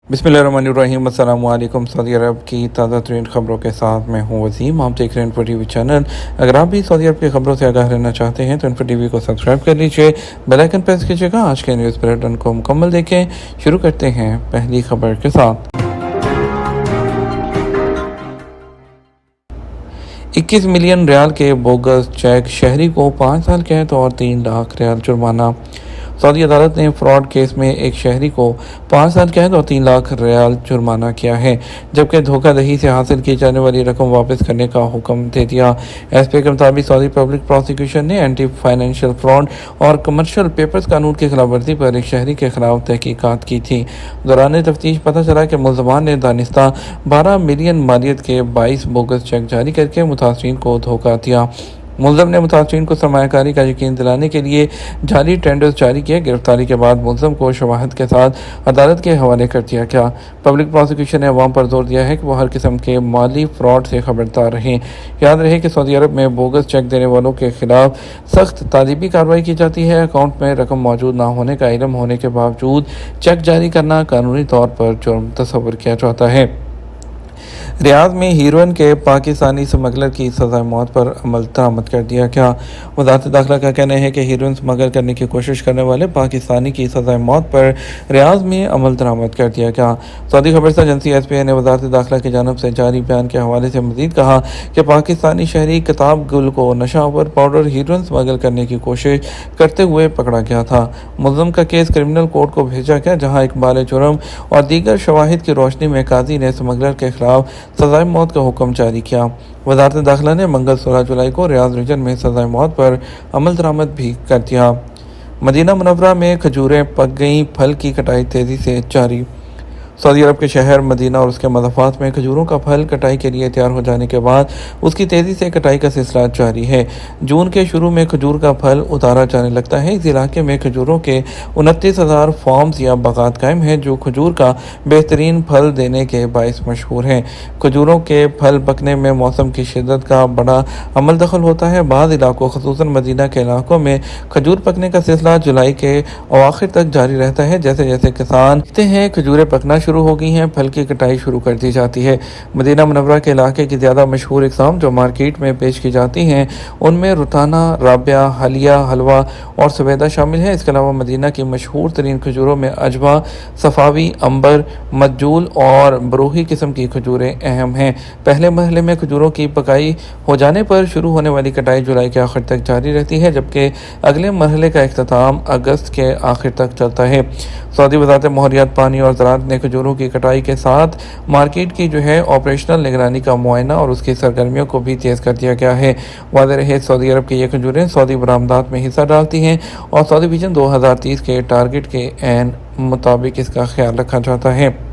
बिस्मिल्लाहिर्रहमानिर्रहीम। अस्सलाम वालेकुम। सऊदी अरब की ताज़ा तरीन ख़बरों के साथ मैं हूँ वसीम। आप देख रहे हैं इन्फो टीवी चैनल। अगर आप भी सऊदी अरब की खबरों से आगाह रहना चाहते हैं तो इन्फो टीवी को सब्सक्राइब कर लीजिए, बेल आइकन प्रेस कीजिएगा। आज के न्यूज़ बुलेटिन को मुकम्मल देखें। शुरू करते हैं पहली खबर के साथ। 21 मिलियन रियाल के बोगस चेक, शहरी को 5 साल कैद और 3 लाख रियाल जुर्माना। सऊदी अदालत ने फ्रॉड केस में एक शहरी को 5 साल कैद और 3 लाख रियाल जुर्माना किया है, जबकि धोखाधड़ी से हासिल की जाने वाली रकम वापस करने का हुक्म दे दिया। एसपी के मुताबिक सऊदी पब्लिक प्रोसिक्यूशन ने एंटी फाइनेंशियल फ्रॉड और कमर्शियल पेपर्स कानून की खिलाफ वर्जी पर एक शहरी के खिलाफ तहकीकात की थी। दौरान तफ्तीश पता चला कि मुलजमान ने दानिस्ता 12 मिलियन मालियत के 22 बोगस चेक जारी करके मुतासरीन को धोखा दिया। मुलज़म ने मुतासरीन को सरमायाकारी का यकीन दिलाने के लिए जाली टेंडर्स जारी किए। गिरफ्तारी के बाद मुलज़म को शवाहद के साथ अदालत के हवाले कर दिया गया। पब्लिक प्रोसिक्यूशन ने अवाम पर जोर दिया है कि वो हर किस्म के माली फ्रॉड से खबरदार रहें। याद रहे कि सऊदी अरब में बोगस चेक देने वालों के खिलाफ सख्त तादीबी कार्रवाई की जाती है। अकाउंट में रकम मौजूद ना होने का इल्म होने के बावजूद चेक जारी करना कानूनी तौर पर जुर्म तस्वर किया जाता है। रियाद में हीरोइन के पाकिस्तानी स्मगलर की सज़ा मौत पर अमल दरामद कर दिया गया। वज़ारत दाखिला का कहना है कि हीरोइन स्मगल करने की कोशिश करने वाले पाकिस्तानी की सज़ा मौत पर रियाद में अमल दरामद कर दिया गया। सऊदी खबरसां एजेंसी एसपीआई ने वज़ारत दाखिला की जानिब से जारी बयान के हवाले से मज़ीद कहा कि पाकिस्तानी शहरी किताब गुल को नशावर पाउडर हीरोइन स्मगल करने की कोशिश करते हुए पकड़ा गया था। मुलज़म का केस क्रिमिनल कोर्ट को भेजा गया, जहाँ इकबाल जुर्म और दीगर शवाहिद की रोशनी में काजी ने स्मगलर के खिलाफ सज़ाए मौत का हुक्म जारी किया। वज़ारत दाखिला ने मंगल 16 जुलाई को रियाद रीजन में सज़ाए मौत पर अमल दरामद भी कर दिया। मदीना मुनव्वरा में खजूरें पक गईं, फल की कटाई तेज़ी से जारी। सऊदी अरब के शहर मदीना और उसके मज़ाफ़ात में खजूरों का फल कटाई के लिए तैयार हो जाने के बाद उसकी तेज़ी से कटाई का सिलसिला जारी है। जून के शुरू में खजूर का फल उतारा जाने लगता है। इस इलाके में खजूरों के 29,000 फार्म्स या बागात कायम हैं, जो खजूर का बेहतरीन फल देने के बायस मशहूर हैं। खजूरों के फल पकने में मौसम की शिद्दत का बड़ा अमल दखल होता है। बाद इलाकों ख़ुसूसन मदीना के इलाकों में खजूर पकने का सिलसिला जुलाई के अवाखिर तक जारी रहता है। जैसे जैसे किसान देखते हैं खजूरें पकना शुरू हो गई हैं, फल की कटाई शुरू कर दी जाती है। मदीना मुनव्वरा के इलाके की ज़्यादा मशहूर इक़साम जो मार्केट में पेश की जाती हैं, उनमें रुताना, राबिया, हलिया, हलवा और सवेदा शामिल है। इसके अलावा मदीना की मशहूर तरीन खजूरों में अजवा, सफ़ावी, अंबर, मज्जूल और बरूही किस्म की खजूरें अहम हैं। पहले मरहले में खजूरों की पकाई हो जाने पर शुरू होने वाली कटाई जुलाई के आखिर तक जारी रहती है, जबकि अगले मरहले का इख्तिताम अगस्त के आखिर तक चलता है। सऊदी वज़ारत माहौलियात, पानी और ज़राअत ने खजूरों की कटाई के साथ मार्केट की ऑपरेशनल निगरानी का मुआयना और उसकी सरगर्मियों को भी तेज़ कर दिया गया है। वाज़ेह रहे सऊदी अरब की ये खजूरें सऊदी बरामदात में हिस्सा डालती हैं और सऊदी विजन 2030 के टारगेट के ऐन मुताबिक इसका ख्याल रखा जाता है।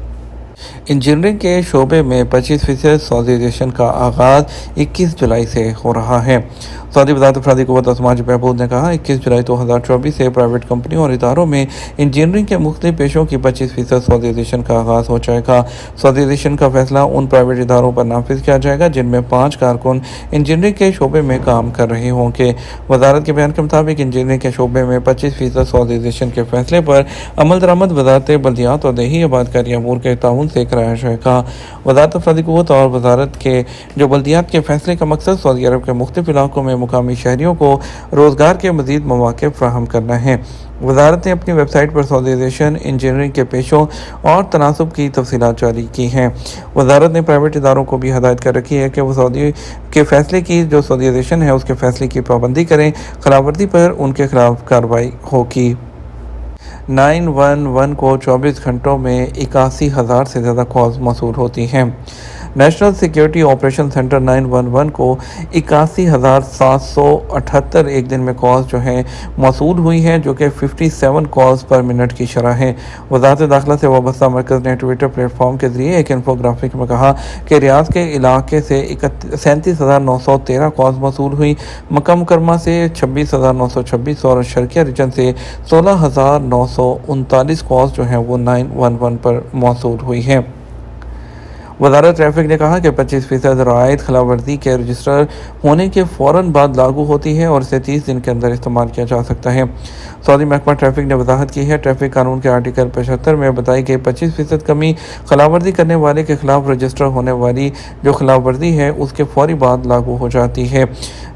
इंजीनियरिंग के शोबे में 25% सऊदीज़ेशन का आगाज़ 21 जुलाई से हो रहा है। सऊदी वज़ारत अफरादी क़ुव्वत और समाजी बहबूद ने कहा 21 जुलाई 2024 से प्राइवेट कंपनियों और इदारों में इंजीनियरिंग के मुख्तलिफ पेशों की 25% सऊदीज़ेशन का आगाज़ हो जाएगा। सऊदीज़ेशन का फैसला उन प्राइवेट इदारों पर नाफिज किया जाएगा जिनमें 5 कारकुन इंजीनियरिंग के शोबे में काम कर रहे होंगे। वज़ारत के बयान के मुताबिक इंजीनियरिंग के शोबे में 25% सऊदीज़ेशन के फैसले पर अमल दरामद वज़ारत बल्दियात और देही आबादकारी अमूर के ताउन से कराया जाएगा। वज़ारत अफरादी क़ुव्वत और वज़ारत के बल्दियात के फैसले का मकसद सऊदी अरब के मुख्तलिफ इलाकों में मुकामी शहरियों को रोज़गार के मज़ीद मौक़े फ़राहम करना है। वज़ारत ने अपनी वेबसाइट पर सऊदीज़ेशन, इंजीनियरिंग के पेशों और तनासब की तफसीलात जारी की हैं। वज़ारत ने प्राइवेट इदारों को भी हदायत कर रखी है कि वो सऊदी के फैसले की सऊदीज़ेशन है उसके फैसले की पाबंदी करें। खिलाफवर्जी पर उनके खिलाफ कार्रवाई होगी। 911 को 24 घंटों में 81,000 से ज़्यादा कॉल्स मौसूल होती हैं। नेशनल सिक्योरिटी ऑपरेशन सेंटर 911 को 81,778 एक दिन में कॉल्स मौसूल हुई हैं, जो कि 57 कॉल्स पर मिनट की शरह है। वज़ारत दाखिला से वाबस्ता मरकज़ ने ट्विटर प्लेटफॉर्म के ज़रिए एक इन्फोग्राफिक में कहा कि रियाद के इलाके से 37,913 कॉल्स मौसूल हुई, मक्का मुकरमा से 26,926 और शर्किया रीजन से 16,939 कॉल्स 911 पर मौसूल हुई हैं। वजारत ट्रैफिक ने कहा कि 25% रआयत खिलाफ वर्जी के रजिस्टर होने के फ़ौरन बाद लागू होती है और इसे 30 दिन के अंदर इस्तेमाल किया जा सकता है। सऊदी महकमा ट्रैफिक ने वजाहत की है। ट्रैफिक कानून के आर्टिकल 75 में बताई गई 25% कमी खिलाफ वर्जी करने वाले के खिलाफ रजिस्टर होने वाली जो खिलाफ वर्जी है उसके फौरी बाद लागू हो जाती है।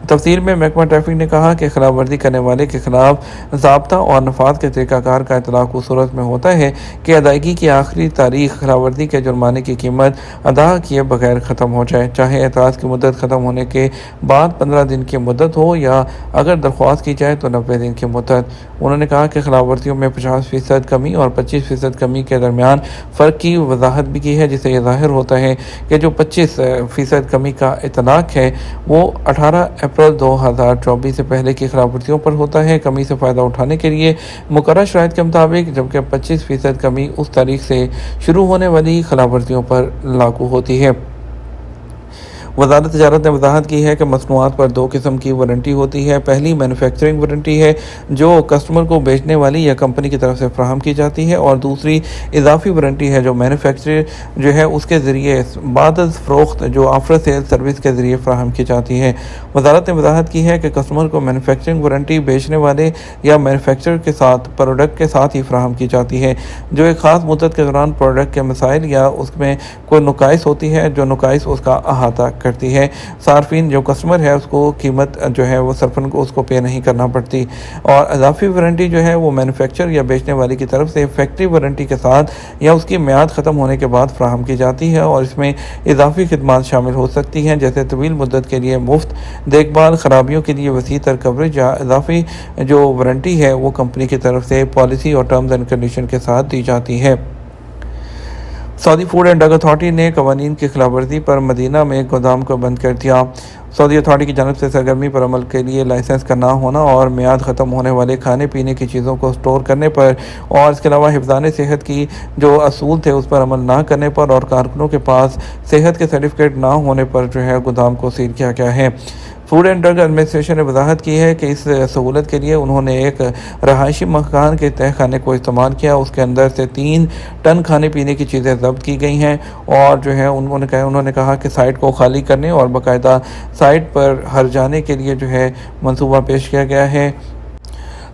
तफसील में महकमा ट्रैफिक ने कहा कि खिलाफ वर्जी करने वाले के खिलाफ ज़ाब्ता और नफाज के तरीक़ाकार का इतलाक़ उस सूरत में होता है कि अदायगी की आखिरी तारीख खिलाफ वर्जी के जुर्माने की कीमत अदा किए बगैर ख़त्म हो जाए, चाहे एतराज़ की मुद्दत ख़त्म होने के बाद 15 दिन की मुद्दत हो या अगर दरख्वास्त की जाए तो 90 दिन की मुद्दत। उन्होंने कहा कि खिलाफ वर्जियों में 50% कमी और 25% कमी के दरमियान फ़र्क की वजाहत भी की है, जिससे यह ज़ाहिर होता है कि जो 25% कमी का इतलाक़ है वो 18 अप्रैल 2024 से पहले की खिलाफ वर्जियों पर होता है। कमी से फ़ायदा उठाने के लिए मुकर्रर शराइत के मुताबिक, जबकि 25% कमी उस तारीख से शुरू होने वाली खिलाफ वर्जियों पर लागू होती है। वज़ारत तिजारत ने वजाहत की है कि मसनूआत पर 2 किस्म की वारंटी होती है। पहली मैन्युफैक्चरिंग वारंटी है जो कस्टमर को बेचने वाली या कंपनी की तरफ से फराहम की जाती है, और दूसरी इजाफी वारंटी है जो मैन्युफैक्चरर जो है उसके ज़रिए बाद फ़रोख्त जो आफ्टर सेल सर्विस के ज़रिए फराहम की जाती है। वज़ारत ने वजाहत की है कि कस्टमर को मैन्युफैक्चरिंग वारंटी बेचने वाले या मैन्युफैक्चरर के साथ प्रोडक्ट के साथ ही फराहम की जाती है, जो एक ख़ास मुद्दत के दौरान प्रोडक्ट के मसाइल या उसमें कोई नुकाइस होती है जो नुकाइस उसका अहाता करती है। सार्फिन जो कस्टमर है उसको कीमत जो है वो सरफन को उसको पे नहीं करना पड़ती। और इजाफी वारंटी जो है वो मैन्युफैक्चरर या बेचने वाले की तरफ से फैक्ट्री वारंटी के साथ या उसकी मियाद ख़त्म होने के बाद फराहम की जाती है, और इसमें इजाफी खिदमात शामिल हो सकती हैं, जैसे तवील मुद्दत के लिए मुफ्त देखभाल, ख़राबियों के लिए वसी तर कवरेज या इजाफी जो वारंटी है वो कंपनी की तरफ से पॉलिसी और टर्म्स एंड कंडीशन के साथ दी जाती है। Saudi food and drug authority ने कवानीन की खिलाफ वर्जी पर मदीना में गोदाम को बंद कर दिया। सऊदी अथॉरिटी की जानब से सरगर्मी पर अमल के लिए लाइसेंस का ना होना और मियाद ख़त्म होने वाले खाने पीने की चीज़ों को स्टोर करने पर और इसके अलावा हिफ्ज़ान सेहत की जो असूल थे उस पर अमल ना करने पर और कारकुनों के पास सेहत के सर्टिफिकेट ना होने पर जो है गोदाम को सील किया गया है। फूड एंड ड्रग एडमिनिस्ट्रेशन ने वजाहत की है कि इस सहूलत के लिए उन्होंने एक रहायशी मकान के तह खाने को इस्तेमाल किया। उसके अंदर से 3 टन खाने पीने की चीज़ें ज़ब्त की गई हैं, और जो है उन्होंने कहा कि साइट को खाली करने और बाकायदा साइट पर हर जाने के लिए जो है मंसूबा पेश किया गया है।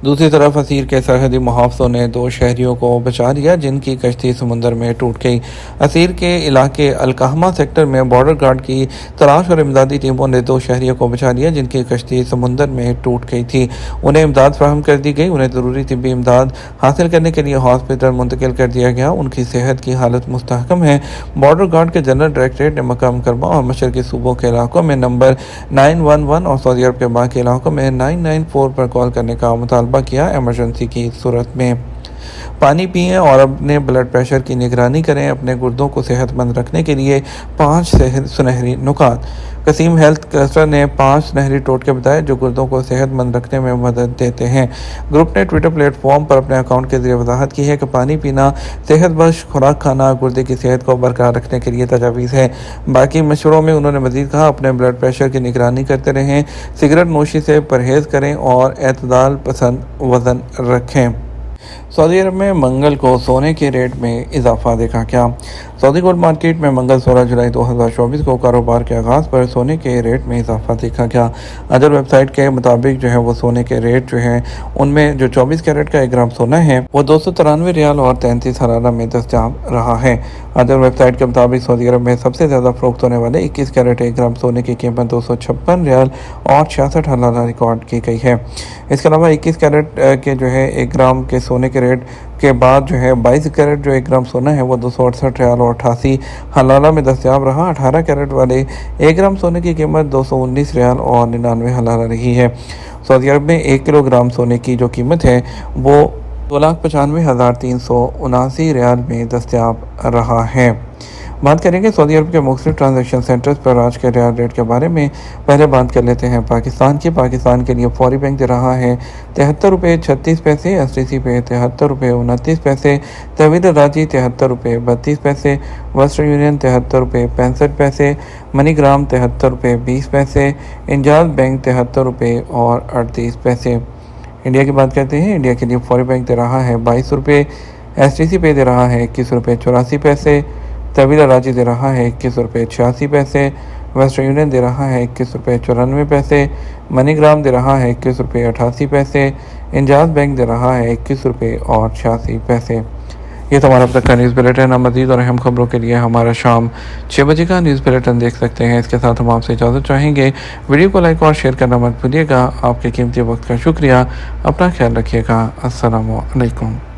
दूसरी तरफ असीर के सरहदी मुहाफ़िज़ों ने 2 शहरियों को बचा लिया जिनकी कश्ती समुंदर में टूट गई। असीर के इलाके अलकाहमा सेक्टर में बॉर्डर गार्ड की तलाश और इमदादी टीमों ने 2 शहरियों को बचा लिया जिनकी कश्ती समुंदर में टूट गई थी। उन्हें इमदाद फराहम कर दी गई। उन्हें ज़रूरी तिब्बी इमदाद हासिल करने के लिए हॉस्पिटल मुंतकिल कर दिया गया। उनकी सेहत की हालत मुस्तहकम है। बॉर्डर गार्ड के जनरल डायरेक्टरेट ने मक्का मुकर्रमा और मशरक़ी सूबों के इलाकों में नंबर 911 और सऊदी अरब के बाकी इलाकों में 994 पर कॉल करने का मुतालबा किया। इमरजेंसी की सूरत में पानी पिएं और अपने ब्लड प्रेशर की निगरानी करें। अपने गुर्दों को सेहतमंद रखने के लिए 5 सुनहरी नुकात। कसीम हेल्थ क्लस्टर ने 5 सुनहरी टोटके बताए जो गुर्दों को सेहतमंद रखने में मदद देते हैं। ग्रुप ने ट्विटर प्लेटफॉर्म पर अपने अकाउंट के जरिए वजाहत की है कि पानी पीना, सेहत बख्श खुराक खाना गुर्दे की सेहत को बरकरार रखने के लिए तजावीज़ है। बाकी मशवरों में उन्होंने मज़ीद कहा अपने ब्लड प्रेशर की निगरानी करते रहें, सिगरेट नोशी से परहेज़ करें और एतदाल पसंद वज़न रखें। सऊदी अरब में मंगल को सोने के रेट में इजाफा देखा गया। सऊदी गोल्ड मार्केट में मंगल 16 जुलाई 2024 को कारोबार के आगाज़ पर सोने के रेट में इजाफा देखा गया। अदर वेबसाइट के मुताबिक जो है वो सोने के रेट जो है उनमें जो 24 कैरेट का 1 ग्राम सोना है वो 293 रियाल और 33 हरारा में दस्तयाब रहा है। अदर वेबसाइट के मुताबिक सऊदी अरब में सबसे ज़्यादा फ़रोख्त होने वाले 21 कैरेट 1 ग्राम सोने की कीमत 256 रियाल और 66 हरारा रिकॉर्ड की गई है। इसके अलावा 21 कैरेट के जो है 1 ग्राम के सोने के रेट के बाद जो है 22 कैरेट जो 1 ग्राम सोना है वो 268 रियाल और 88 हलाला में दस्तयाब रहा। 18 कैरेट वाले 1 ग्राम सोने की कीमत 219 रियाल और 99 हलाला रही है। सऊदी अरब में 1 किलोग्राम सोने की जो कीमत है वो 2,95,379 रियाल में दस्तयाब रहा है। बात करेंगे सऊदी अरब के मुख्तलिफ ट्रांजैक्शन सेंटर्स पर आज के रियाल रेट के बारे में। पहले बात कर लेते हैं पाकिस्तान की। पाकिस्तान के लिए फौरी बैंक दे रहा है 73 रुपये 36 पैसे, STC पे 73 रुपये 29 पैसे, तहवील राजी 73 रुपये 32 पैसे, वेस्टर्न यूनियन 73 रुपये 65 पैसे, मनीग्राम 73 रुपये 20 पैसे, इंजाज बैंक 73 रुपये और 38 पैसे। इंडिया की बात करते हैं। इंडिया के लिए फौरी बैंक दे रहा है 22 रुपये, STC पे दे रहा है 21 रुपये 84 पैसे, طویل راجی دے رہا ہے 21 روپے 86 پیسے، ویسٹرن یونین دے رہا ہے 21 روپے 94 پیسے، منی گرام دے رہا ہے 21 روپے 88 پیسے، انجاز بینک دے رہا ہے 21 روپے 86 پیسے۔ یہ تو ہمارا اب تک کا نیوز بلیٹن ہے۔ مزید اور اہم خبروں کے لیے ہمارا شام 6 بجے کا نیوز بلیٹن دیکھ سکتے ہیں۔ اس کے ساتھ ہم آپ سے اجازت چاہیں گے۔ ویڈیو کو لائک اور شیئر کرنا مت بھولیے گا۔ آپ کے قیمتی وقت کا شکریہ۔ اپنا خیال رکھیے گا۔ السلام علیکم۔